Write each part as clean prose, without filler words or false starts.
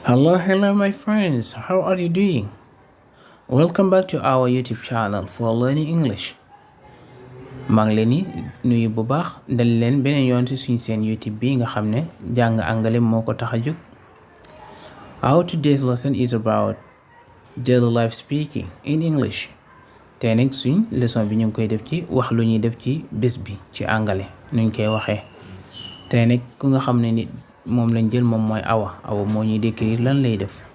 Hello, my friends. How are you doing? Welcome back to our YouTube channel for learning English. maa ngi leen di nuyu bu baax dal leen beneen yoon ci suñu seen YouTube bi nga xam ne jàng anglais moo ko tax a jóg. Our today's lesson is about daily life speaking in English. Tey nag suñ leçon bi ñu ngi koy def ci wax lu ñuy def ci bés bi ci anglais nuñ koy waxee. Tey nag ku nga xam ne ni moom lañ jël moom mooy Awa moo ñuy décrire lan lay def.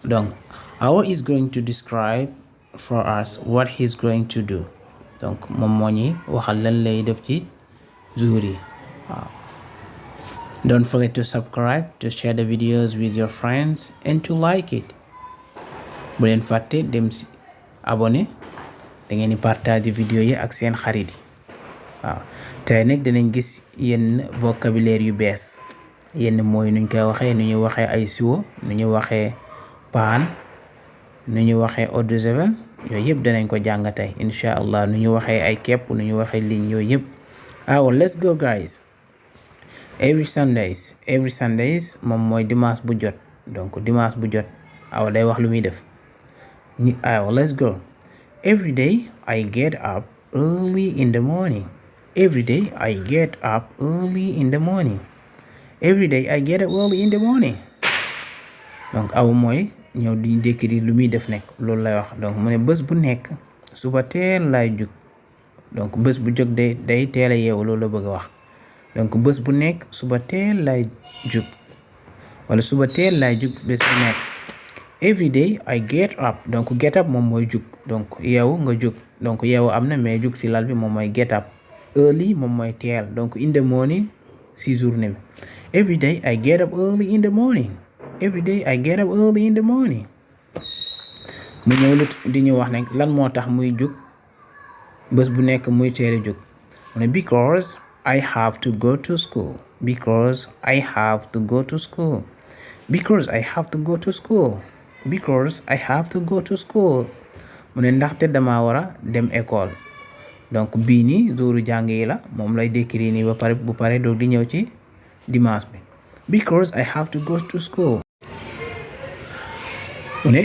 Donc Awa is going to describe for us what he's going to do. Donc moom moo ñuy waxal lan lay def ci jour yi waaw. Don't forget to subscribe, to share the videos with your friends and to like it. Bu leen fàtte dem si abonné da ngeen di partage vidéo yi ak seen xarit yi waaw. Tey nag dinañ gis yenn vocabulaire yu bees yenn mooy nuñ koy waxee nu ñu waxee ay siwo nu ñu waxee paan nu ñu waxee eau de javel yooyu yëpp danañ ko jàng tey incha allah nu ñu waxee ay kepp nu ñu waxee ligne yooyu yëpp. Let's go guys. Every Sundays moom mooy dimanche bu jot donc dimanche bu jot Awa day wax lu muy def let's go. Every day I get up early in the morning. Every day I get up early in the morning. Every day I get up early in the morning. Donc Awa mooy ñëw di décrire lu muy def nekk loolu lay wax. Donc mu ne bés bu nekk suba teel lay jug donc bés bu jóg day teel a yeewu loolu la bëgg a wax. Donc bés bu nekk suba teel lay jug wala suba teel lay jug bés bu nekk. Every day I get up donc get up moom mooy jug donc yeewu nga jug donc yeewu am na mais jug ci lal bi moom mooy get up. Early moom mooy teel donc in the morning ci journée bi. Every day I get up early in the morning. Every day I get up early in the morning. mu ñëw di ñu wax nag lan moo tax muy jug bés bu nekk muy teel a jug mu ne because I have to go to school. Because I have to go to school. Because I have to go to school. Because I have to go to school. mu ne ndaxte dama war a dem école donc bii nii jouru jàng yi la moom lay décrire nii ba pare bu pare doog di ñëw ci dimanche bi. Because I have to go to school. mu ne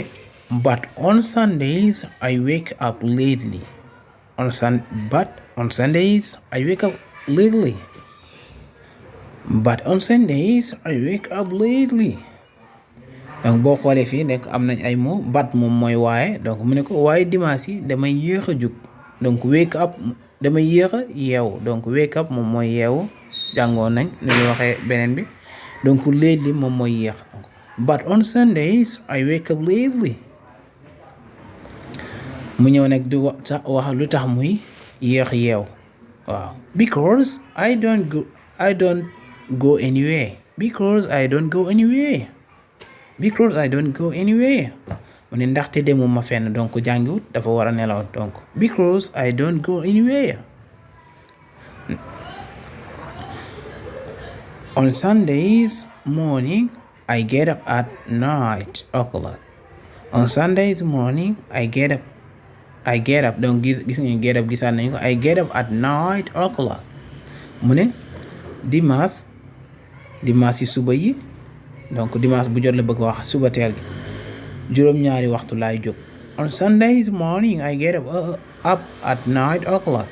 but on Sundays I wake up lately. But on Sundays I wake up lately. But on Sundays I wake up lately. donc boo xoolee fii nekk am nañ ay mots but moom mooy waaye donc mu ne ko waaye dimanche yi damay yéex a jug donc wake up damay yéex a yeewu donc wake up moom mooy yeewu jàngoon nañ nu ñuy waxee beneen bi donc lately moom mooy yéex donc but on Sundays I wake up lately. mu ñëw nag di wax lu tax muy yéex yeew waaw. Because I don't go anywhere. Because I don't go anywhere. Because I don't go anywhere. mu ne ndaxte demuma fenn donc jàngiwut dafa war a nelaw donc because I don't go anywhere. On Sundays morning I get up at 9 o'clock. On Sundays morning I get up donc gis nañu get up gisaan nañu ko I get up at 9 o'clock. mu ne dimanche yi suba yi donc dimanche bu jot la bëgg wax suba teel gi juróom-ñaari waxtu laay jóg. On Sundays morning I get up at 9 o'clock.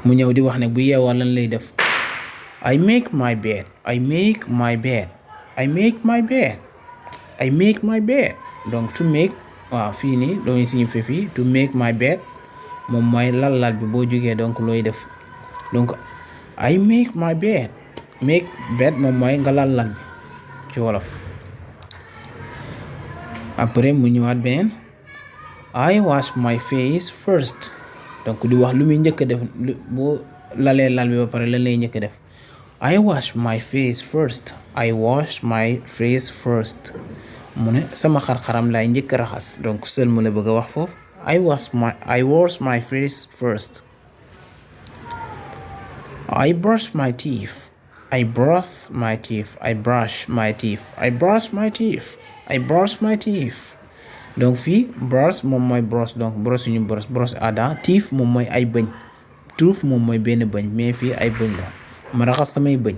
mu ñëw di wax ne bu yeewoo lan lay def I make my bed. I make my bed. I make my bed. I make my bed. donc to make waaw fii nii looy signifie fii to make my bed moom mooy lal bi boo jógee donc looy def donc I make my bed. Make bed moom mooy nga lal bi ci wolof. après mu ñëwaat beneen I wash my face first donc di wax lu muy njëkk a def boo lalee lal bi ba pare lan lay njëkk a def I wash my face first. I wash my face first. mu ne sama xar-xaram laay njëkk a raxas donc seul mu la bëgg a wax foofu I wash my face first. I brush my teeth. I brush my teeth. I brush my teeth. I brush my teeth. I brush my teeth. donc fii brush moom mooy brosse donc brosse ñu brosse à dents teeth moom mooy ay bëñ tooth moom mooy benn bëñ mais fii ay bëñ la ma raxas samay bëñ.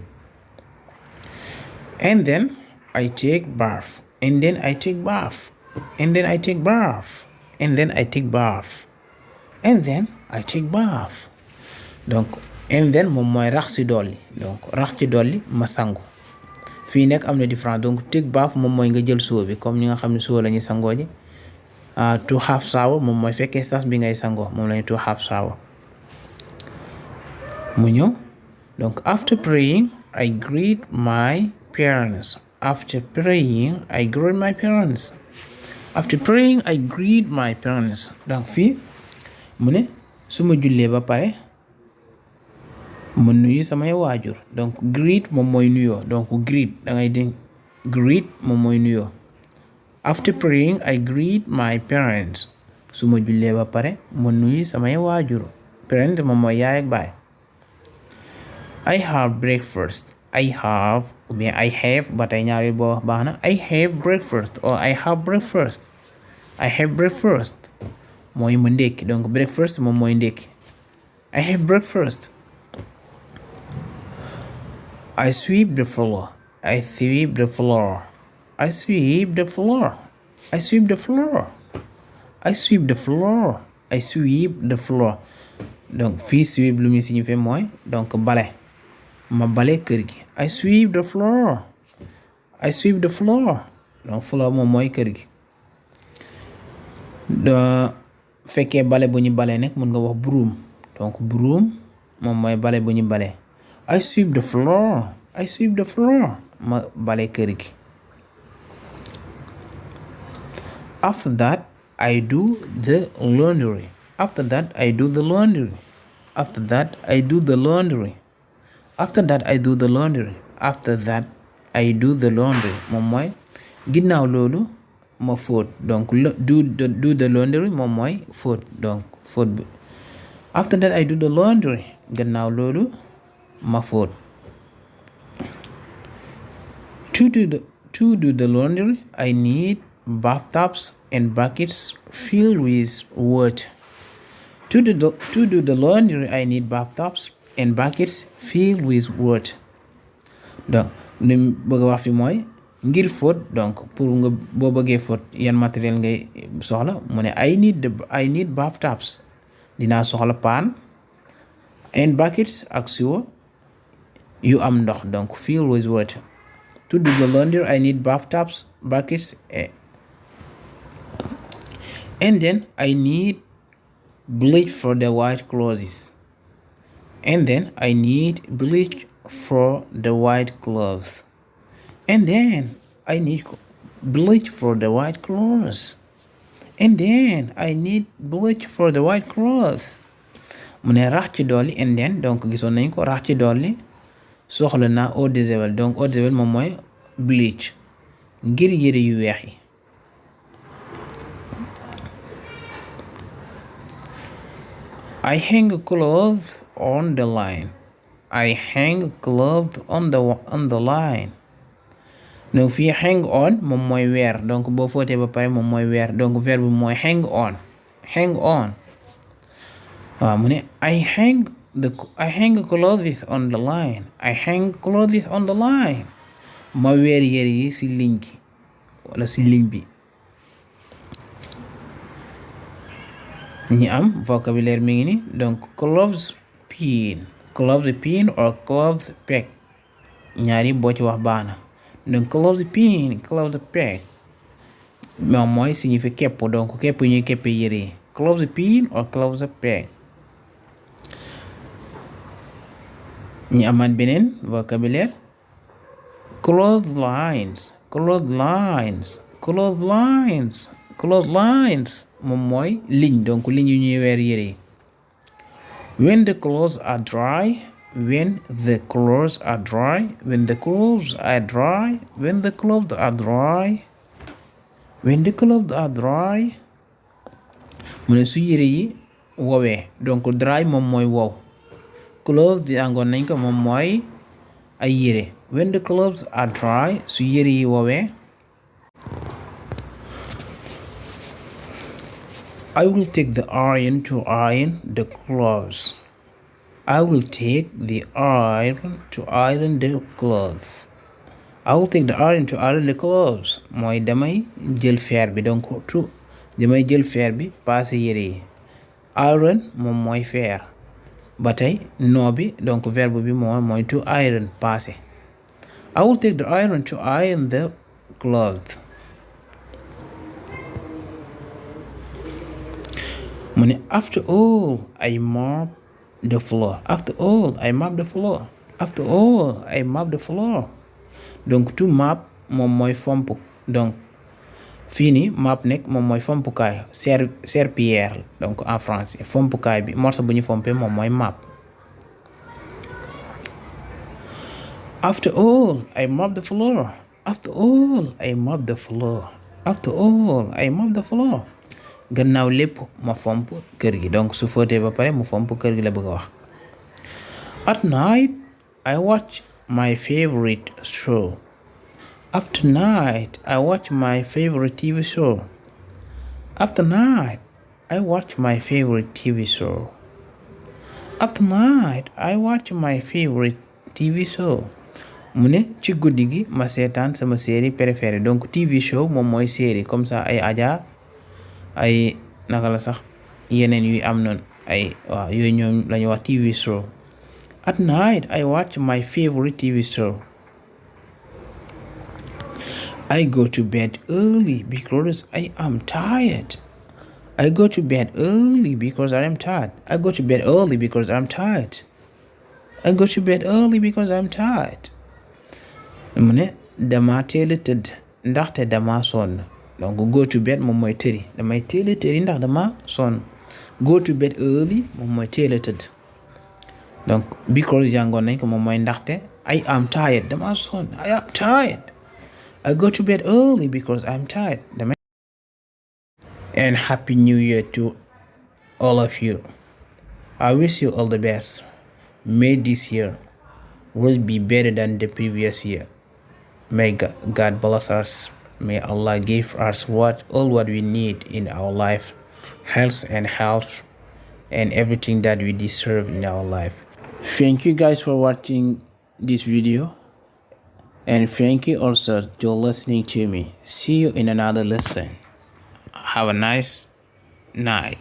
And then I take bath, and then I take bath, and then I take bath, and then I take bath, and then I take bath. Donc and then moom mooy rax ci dolli, donc rax ci dolli ma sangu. fii nekk am na différence, donc take bath moom mooy nga jël soo bi comme ñi nga xam ne soo la ñuy sangoo ji. To have shower moom mooy fekkee sas bi ngay sangoo moom lañu to have shower. mu ñëw donc after praying I greet my parents. After praying I greet my parents. After praying I greet my parents. donc fii mu ne su ma jullee ba pare ma nuyu samay waajur. donc greet moom mooy nuyoo, donc greet da ngay di greet moom mooy nuyoo. After praying I greet my parents. su ma jullee ba pare ma nuyu samay waajur. parents moom mooy yaay ak baay. I have breakfast. I have ou bien I have ba tey ñaari boo wax baax na. I have breakfast or I have breakfast. I have breakfast mooy ma ndékki, donc breakfast moom mooy ndékki. I have breakfast. I sweep the floor. I sweep the floor. I sweep the floor. I sweep the floor. I sweep the floor. I sweep the floor. donc fii sweep lu muy signifie mooy donc bale. ma bale kër gi. I sweep the floor. I sweep the floor. donc floor moom mooy kër gi. fekkee bale bu ñu bale nekk mën nga wax broom, donc broom moom mooy bale bu ñu bale. I sweep the floor. I sweep the floor. ma bale kër gi. After that I do the laundry. After that I do the laundry. After that I do the laundry. After that I do the laundry. After that I do the laundry moom mooy ginnaaw loolu ma fóot, donc do the laundry moom mooy fóot, donc fóot bi. After that I do the laundry ginnaaw loolu ma fóot. To do the laundry I need bathtubs and buckets filled with water. To do the laundry I need bathtubs and buckets filled with water. donc li mu bëgg a wax fi mooy ngir fóot, donc pour nga boo bëggee fóot yan matériel ngay soxla mu ne I need bathtubs, dinaa soxla paan, and buckets ak siwo yu am ndox, donc filled with water. To do the laundry I need bathtubs, buckets, and then I need bleach for the white clothes. And then I need bleach for the white clothes. And then I need bleach for the white clothes. And then I need bleach for the white clothes. mu ne rax ci dolli and then, donc gisoon nañ ko rax ci dolli soxla naa eau de javel, donc eau de javel moom mooy bleach ngir yére yu weex yi. I hang clothes on the line. I hang clothes on the line. donc fii hang on moom mooy weer, donc boo footee ba pare moom mooy weer, donc verbe bi mooy hang on. Hang on. waaw mu ne I hang clothes on the line. I hang clothes on the line. ma weer yére yi ci ligne gi wala ci ligne bi. ñi am vocabulaire mi ngi ni, donc clothes pin or clothes peg ñaari boo ci wax baax na. donc clothes pin, clothes peg moom mooy signifie képp, donc képp ñuy képp yére yi. clothes pin or clothes peg. ñi amaat beneen vocabulaire clotheslines moom mooy ligne, donc ligne yu ñuy weer yére yi. when the clothes are dry. When the clothes are dry. When the clothes are dry. When the clothes are dry. When the clothes are dry. mu ne su yére yi woowee, donc dry moom mooy wow. clothes di angoon nañ ko moom mooy ay yére. when the clothes are dry su yére yi woowee. I will take the iron to iron the clothes. I will take the iron to iron the clothes. I will take the iron to iron the clothes mooy damay jël fer bi donc damay jël fer bi paase yére yi. Iron moom mooy fer ba tey no bi donc verbe bi mooy to iron paase. I will take the iron to iron the clothes. mu ne after all I mop the floor. After all I mop the floor. After all I mop the floor. donc to mop moom mooy fomp donc fii nii mop nekk moom mooy fompukaay serpillière donc en français fompukaay bi morceau bu ñu fompee moom mooy mop. After all I mop the floor. After all I mop the floor. After all I mop the floor. gannaaw lépp ma fomp kër gi donc su fóotee ba pare mu fomp kër gi la bëgg a wax. At night I watch my favorite show. After night I watch my favorite TV show. After night I watch my favorite TV show. After night I watch my favorite TV show. mu ne ci guddi gi ma seetaan sama série préférée donc TV show moom mooy série comme ça ay Adja ay naka la sax yeneen yuy am noonu ay waaw yooyu ñoom lañuy wax TV show. At night I watch my favorite TV show. I go to bed early because I am tired. I go to bed early because I am tired. I go to bed early because I'm tired. I go to bed early because I'm tired. mu ne dama teel a tëdd ndaxte dama sonn donc go to bed moom mooy tëri damay teel a tëri ndax dama sonn. Go to bed early moom mooy teel a tëdd donc because jàngoon nañ ko moom mooy ndaxte I am tired dama sonn I am tired. I go to bed early because I'm tired. And happy new year to all of you. I wish you all the best. May this year will be better than the previous year. May God bless us. May Allah give us all what we need in our life, health and everything that we deserve in our life. Thank you guys for watching this video, and thank you also to listening to me. See you in another lesson. Have a nice night.